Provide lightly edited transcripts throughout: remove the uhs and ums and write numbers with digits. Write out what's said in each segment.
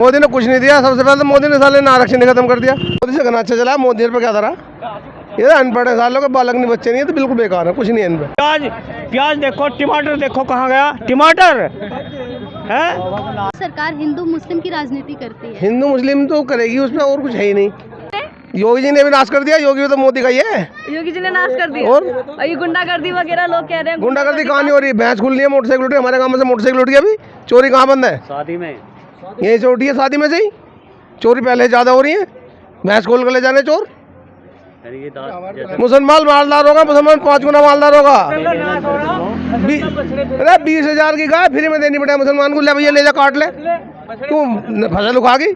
मोदी ने कुछ नहीं दिया। सबसे पहले तो मोदी ने साले ने आरक्षण खत्म कर दिया। मोदी से अच्छा चला, मोदी पे क्या था? ये अनपढ़ है, सालों के बालक नहीं, बच्चे नहीं है, तो बिल्कुल बेकार है, कुछ नहीं है इनपे। प्याज देखो, टमाटर देखो कहाँ गया टमाटर है। सरकार हिंदू मुस्लिम की राजनीति करती है। हिंदू मुस्लिम तो करेगी, उसमें और कुछ है ही नहीं। योगी जी ने भी नाश कर दिया। योगी तो मोदी का ही है। योगी जी ने नाश कर दिया। और ये गुंडागर्दी वगैरह लोग कह रहे हैं। गुंडागर्दी कहाँ नहीं हो रही? भैंस खुल रही है, मोटरसाइकिल उठी, हमारे गाँव में से मोटरसाइकिल उठ गई। अभी चोरी कहाँ बंद है? शादी में यही से उठी है, शादी में से ही चोरी पहले ज्यादा हो रही है। भैंस खोल कर ले जाने चोर। मुसलमान मालदार होगा, मुसलमान 5 गुना मालदार होगा। अरे 20,000 की गाय फ्री में देनी पड़े मुसलमान को। ले भैया ले जा, काट ले, क्यों फसल उखा गई?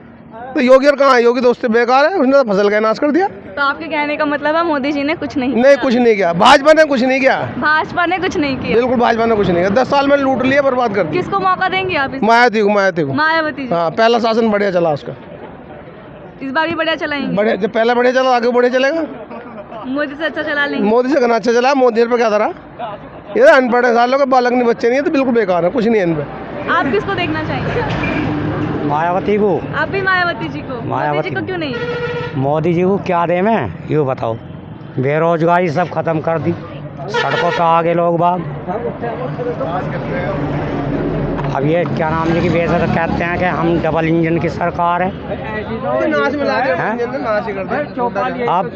तो योगी और कहाँ है? योगी दोस्त बेकार है, उसने तो फसल का नाश कर दिया। तो आपके कहने का मतलब है मोदी जी ने कुछ नहीं कुछ नहीं किया। भाजपा ने कुछ नहीं किया। भाजपा ने कुछ नहीं किया। बिल्कुल भाजपा ने कुछ नहीं किया। 10 साल में लूट लिया, बर्बाद कर दिया। किसको मौका देंगे आप? मायावती को। हाँ, पहला शासन बढ़िया चला उसका। इस बार भी बढ़िया चलाएंगे? बढ़िया, जब पहले बढ़िया चला, आगे बढ़िया चलेगा। मोदी से अच्छा चला लेंगे? मोदी से अच्छा चला। मोदी पे क्या था? ये अनपढ़ है, सालों के बालक नहीं, बच्चे नहीं है, तो बिल्कुल बेकार है, कुछ नहीं है इनपे। आप किसको देखना चाहेंगे? मायावती को। आप भी मायावती जी को? मोदी जी को क्यों नहीं? मोदी जी को क्या दे मैं, ये बताओ। बेरोजगारी सब खत्म कर दी, सड़कों पे आ गए लोग बाग। अब ये क्या नाम है कि वैसे तो कहते हैं कि हम डबल इंजन की सरकार है। अब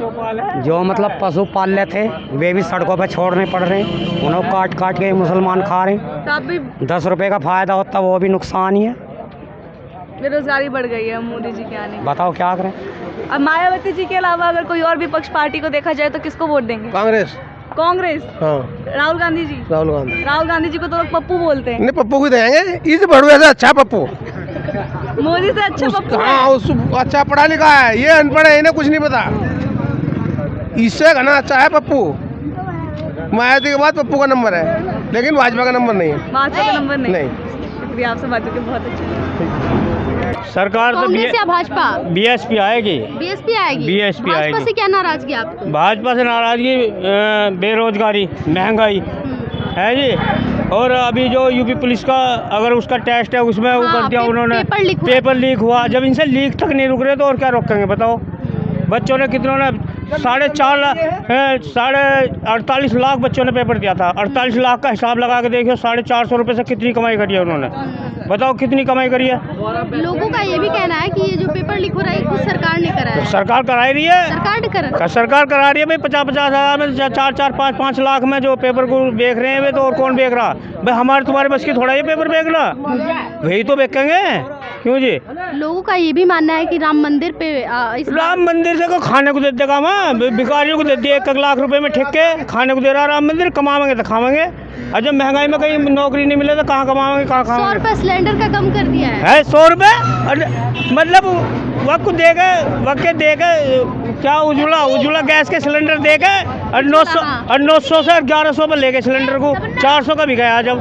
जो मतलब पशु पाल रहे थे वे भी सड़कों पे छोड़ने पड़ रहे हैं, उन्हें काट काट के मुसलमान खा रहे हैं। तो आप भी 10 रुपए का फायदा होता वो भी नुकसान ही है। बेरोजगारी बढ़ गई है मोदी जी के आने। बताओ क्या करें। अब मायावती जी के अलावा अगर कोई और विपक्ष पार्टी को देखा जाए तो किसको वोट देंगे? कांग्रेस। हाँ। राहुल गांधी जी। राहुल गांधी जी को तो लोग पप्पू बोलते हैं। नहीं, पप्पू को देंगे। इस भड़ुए से अच्छा पप्पू। मोदी से अच्छा पप्पू। हाँ, उस अच्छा पढ़ा लिखा है, ये अनपढ़ है, इन्हें कुछ नहीं पता। इससे घना अच्छा है पप्पू। मायावती के बाद पप्पू का नंबर है, लेकिन भाजपा का नंबर नहीं है। भाजपा का नंबर नहीं। शुक्रिया, आपसे बात करके बहुत अच्छा। सरकार तो कांग्रेस या भाजपा? बीएसपी आएगी। बीएसपी आएगी। बीएसपी आएगी। भाजपा से क्या नाराजगी आपको? भाजपा से नाराजगी बेरोजगारी, महंगाई है जी। और अभी जो यूपी पुलिस का अगर उसका टेस्ट है उसमें वो कर दिया उन्होंने, पेपर लीक हुआ। जब इनसे लीक तक नहीं रुक रहे तो और क्या रोकेंगे बताओ। बच्चों ने कितनों ने 48 लाख बच्चों ने पेपर दिया था। 48 लाख का हिसाब लगा के देखिए, 450 रुपये से कितनी कमाई करी है उन्होंने, बताओ कितनी कमाई करी है। लोगों का ये भी कहना है कि ये जो पेपर लीक हो रहा है खुद सरकार ने कराया है। सरकार करा रही है। सरकार करा रही है भाई। 50-50 हज़ार में 4-4, 5-5 लाख में जो पेपर को बेच रहे हैं वे, तो और कौन बेच रहा भाई? हमारे तुम्हारे बस की थोड़ा ये पेपर बेचना, वही तो बेचेंगे। क्यों जी? लोगों का ये भी मानना है कि राम मंदिर पे राम मंदिर से को खाने को दे देगा, वहाँ भिखारियों को दे दिए 1 लाख रुपए में ठेके, खाने को दे रहा राम मंदिर। कमाएंगे तो खाएंगे, और जब महंगाई में कहीं नौकरी नहीं मिले तो कहाँ कमाएंगे, कहाँ खाएंगे? 100 रुपये सिलेंडर का कम कर दिया है। 100 रुपये मतलब वक्त देगा क्या? उज्ज्वला गैस के सिलेंडर देगा और 900 से 1100 पर ले गए सिलेंडर को। 400 का भी गया जब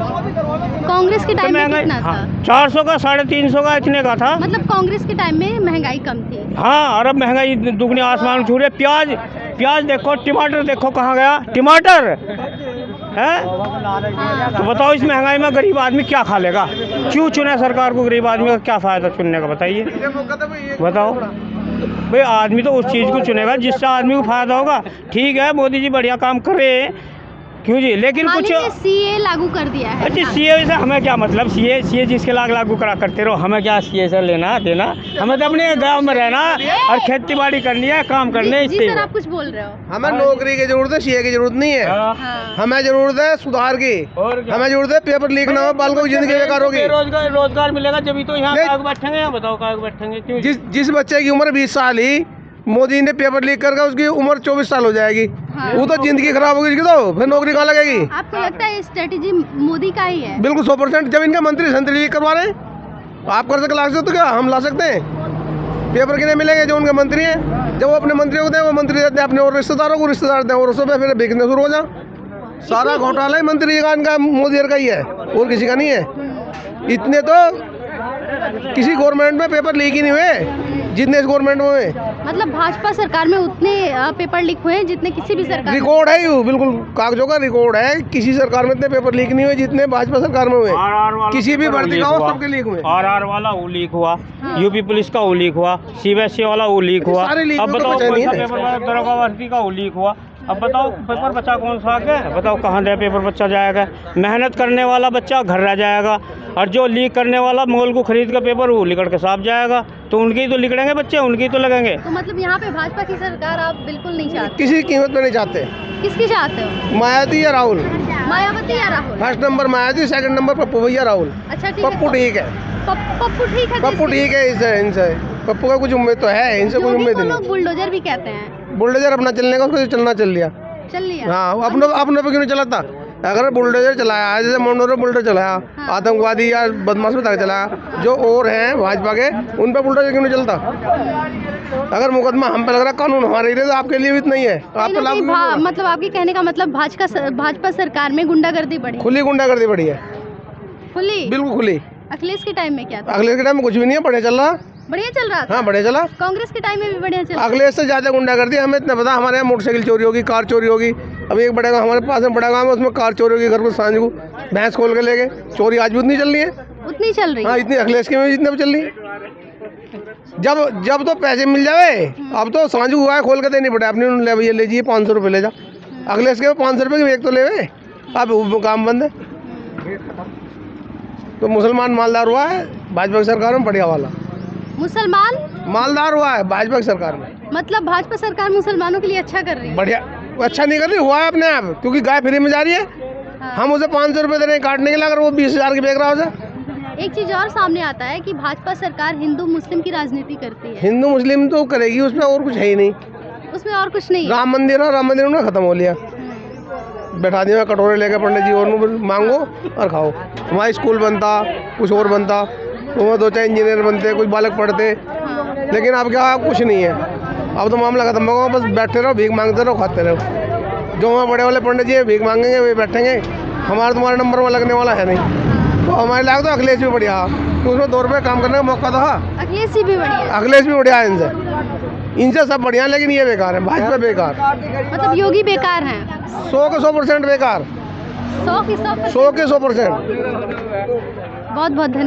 कांग्रेस के टाइम में कितना था? 400 का, 350 का, इतने का था। मतलब कांग्रेस के टाइम में महंगाई कम थी। हाँ, और अब महंगाई दुगनी आसमान छू रही है। प्याज देखो, टमाटर देखो कहाँ गया टमाटर है। तो बताओ इस महंगाई में गरीब आदमी क्या खा लेगा? क्यों चुने सरकार को? गरीब आदमी का क्या फायदा चुनने का, बताइए। बताओ भाई, आदमी तो उस चीज़ को चुनेगा जिससे आदमी को फायदा होगा। ठीक है, मोदी जी बढ़िया काम कर रहे हैं, क्यों जी, लेकिन कुछ सीए लागू कर दिया है। अच्छा, सीए से हमें क्या मतलब? सीए जिसके लागू करा करते रहो, हमें क्या सीए से लेना देना? हमें तो अपने गांव में रहना और खेती बाड़ी करनी है, काम करने। जी सर, आप कुछ बोल रहे हो। हमें नौकरी की जरूरत है, सीए की जरूरत नहीं है। हमें जरूरत है सुधार की। हमें जरूरत है पेपर लीक ना हो, बालकों की जिंदगी बेकार होगी। रोजगार मिलेगा जब तो यहाँ बैठेंगे। बताओ कहाँ बैठेंगे? जिस बच्चे की उम्र 20 साल ही मोदी ने पेपर लीक करके उसकी उम्र 24 साल हो जाएगी। वो तो जिंदगी खराब होगी, तो फिर नौकरी कहाँ लगेगी? आपको लगता है स्ट्रेटेजी मोदी का ही है? बिल्कुल 100%। जब इनके मंत्री संतरी लीक करवा रहे हैं, आप कर सकते तो क्या हम ला सकते हैं? पेपर कितने मिलेंगे जो उनके मंत्री हैं? जब वो अपने मंत्रियों को दें, वो मंत्री देते हैं अपने और रिश्तेदारों को, रिश्तेदार दें और उसमें फिर बिकने शुरू हो जाओ। सारा घोटाला ही मंत्री का इनका मोदी का ही है, और किसी का नहीं है। इतने तो किसी गवर्नमेंट में पेपर लीक ही नहीं हुए जितने इस गवर्नमेंट में हुए। मतलब भाजपा सरकार में उतने पेपर लीक हुए हैं जितने किसी भी सरकार में। रिकॉर्ड है ये, बिल्कुल कागजों का रिकॉर्ड है। किसी सरकार में इतने पेपर लीक नहीं हुए जितने भाजपा सरकार में हुए। किसी भी भर्ती का हो सबके लीक हुए। आरआर वाला वो लीक हुआ, यूपी पुलिस का वो लीक हुआ, सीबीएसई वाला वो लीक हुआ। सारे लीक अब हुए तो बताओ बचा कौन नहीं सा है। पेपर दरोगा भर्ती का वो लीक हुआ। अब बताओ पेपर बचा कौन सा आगे, बताओ कहाँ दे पेपर बच्चा जाएगा। मेहनत करने वाला बच्चा घर रह जाएगा, और जो लीक करने वाला मोल को खरीद का पेपर वो लिकड़ के साफ जाएगा। तो उनके ही तो लिकड़ेंगे बच्चे, उनके ही तो लगेंगे। तो मतलब यहाँ पे भाजपा की सरकार आप बिल्कुल नहीं चाहते? किसी कीमत में नहीं चाहते। किसकी चाहते हो? मायावती या राहुल? मायावती या Rahul? First number Mayawati, second number Pappu भैया राहुल। अच्छा ठीक पप्पू है। ठीक है, पप्पू ठीक है। पप्पू ठीक है। इनसे पप्पू का कुछ उम्मीद तो है, इनसे कुछ उम्मीद नहीं। लोग बुलडोजर भी कहते हैं। बुलडोजर अपना चलने का, उसको चलना चल लिया। चल लिया। हाँ, अपने पे क्यों नहीं चलाता? अगर बुलडोजर चलाया, जैसे मंडोर में बुलडोजर चलाया, आतंकवादी या बदमाश में तक चलाया, जो और हैं भाजपा के, उन पे बुलडोजर क्यों नहीं चलता? अगर मुकदमा हम पे लग रहा, कानून हमारे लिए, तो आपके लिए भी इतना ही है। आप तो लागू मतलब आपके कहने का मतलब भाजपा सरकार में गुंडागर्दी बढ़ी, खुली गुंडागर्दी बढ़ी है, खुली, बिल्कुल खुली। अखिलेश के टाइम में क्या था? अगले के टाइम में कुछ भी नहीं है, बढ़िया चल रहा। बढ़िया चल रहा था। हाँ, बढ़िया चला। कांग्रेस के टाइम में भी बढ़िया चल। अगले से ज्यादा गुंडागर्दी। हमें इतना पता, हमारे यहाँ मोटरसाइकिल चोरी होगी, कार चोरी होगी। अभी एक बड़ा गाँव हमारे पास में, बड़ा गाँव है, उसमें कार चोरी होगी। घर को सांझ को भैंस खोल के ले गए। चोरी आज भी उतनी चल रही है, उतनी चल रही है। हाँ, इतनी अखिलेश के में जितने भी चल रही है। जब तो पैसे मिल जाए, अब तो सांझ हुआ है, खोल के देनी पड़े। अपने ले भैया लीजिए 500 रुपये ले जा। अखिलेश के 500 रुपये की एक तो ले गए, अब वो काम बंद है। तो मुसलमान मालदार हुआ है भाजपा की सरकार में, बढ़िया वाला मुसलमान मालदार हुआ है भाजपा की सरकार में। मतलब भाजपा सरकार मुसलमानों के लिए अच्छा कर रही है। बढ़िया, अच्छा नहीं कर रही, हुआ है अपने आप, क्योंकि गाय फ्री में जा रही है। हाँ। हम उसे 500 रुपये दे रहे हैं काटने के लिए, अगर वो 20,000 की बेच रहा हो जाए। एक चीज और सामने आता है कि भाजपा सरकार हिंदू मुस्लिम की राजनीति करती है। हिंदू मुस्लिम तो करेगी, उसमें और कुछ है ही नहीं। उसमें और कुछ नहीं है। राम मंदिर उन्होंने खत्म हो लिया, बैठा दिया कटोरे लेकर पंडित जी, और मांगो और खाओ। हमारा स्कूल बनता, कुछ और बनता, तो 2-4 इंजीनियर बनते, कुछ बालक पढ़ते। हाँ। लेकिन अब क्या, कुछ नहीं है। अब तो मामला खत्म होगा, बस बैठे रहो, भीख मांगते रहो, खाते रहो। जो हमारे बड़े वाले पंडित जी भीख मांगेंगे, वे बैठेंगे। हमारा तुम्हारे नंबर में लगने वाला है नहीं। तो हमारे लायक तो अखिलेश भी बढ़िया, तो उसमें 2 रुपये काम करने का मौका तो है। अखिलेश जी भी बढ़िया। अखिलेश भी बढ़िया है इनसे सब बढ़िया, लेकिन ये बेकार है, भाजपा बेकार। मतलब योगी बेकार हैं। 100 के 100% बेकार, 100 की 100%। 100 के 100%। बहुत बहुत धन्यवाद।